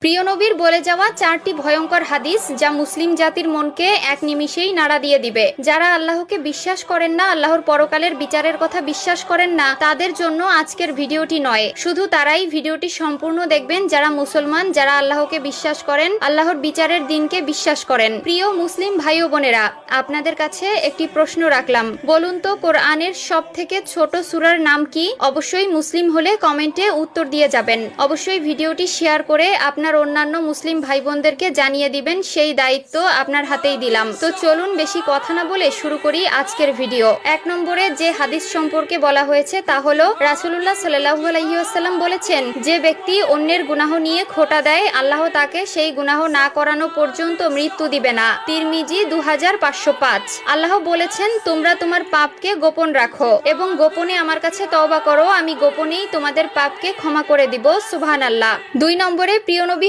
প্রিয় নবীর বলে যাওয়া 4টি ভয়ঙ্কর হাদিস যা মুসলিম জাতির মনকে এক নিমিষেই নাড়া দিয়ে দিবে। যারা আল্লাহকে বিশ্বাস করেন না, আল্লাহর পরকালের বিচারের কথা বিশ্বাস করেন না, তাদের জন্য আজকের ভিডিওটি নয়। শুধু তারাই ভিডিওটি সম্পূর্ণ দেখবেন যারা মুসলমান, যারা আল্লাহকে বিশ্বাস করেন, আল্লাহর বিচারের দিনকে বিশ্বাস করেন। প্রিয় মুসলিম ভাই ও বোনেরা, আপনাদের কাছে একটি প্রশ্ন রাখলাম। বলুন তো, কোরআনের সব থেকে ছোট সূরার নাম কি? অবশ্যই মুসলিম হলে কমেন্টে উত্তর দিয়ে যাবেন। অবশ্যই ভিডিওটি শেয়ার করে আপনার অন্যান্য মুসলিম ভাই বোনদেরকে জানিয়ে দিবেন, সেই দায়িত্ব আপনার হাতেই দিলাম। তো চলুন বেশি কথা না বলে শুরু করি আজকের ভিডিও। 1 নম্বরে যে হাদিস সম্পর্কে বলা হয়েছে তা হলো রাসূলুল্লাহ সাল্লাল্লাহু আলাইহি ওয়াসাল্লাম বলেছেন, যে ব্যক্তি অন্যের গুনাহ নিয়ে খোঁটা দেয়, আল্লাহ তাকে সেই গুনাহ না করানো পর্যন্ত মৃত্যু দিবে না। তিরমিজি 2505। আল্লাহ বলেছেন, তোমরা তোমার পাপকে গোপন রাখো এবং গোপনে আমার কাছে তওবা করো, আমি গোপনেই তোমাদের পাপকে ক্ষমা করে দিব। সুবহানাল্লাহ। 2 নম্বরে প্রিয় নবী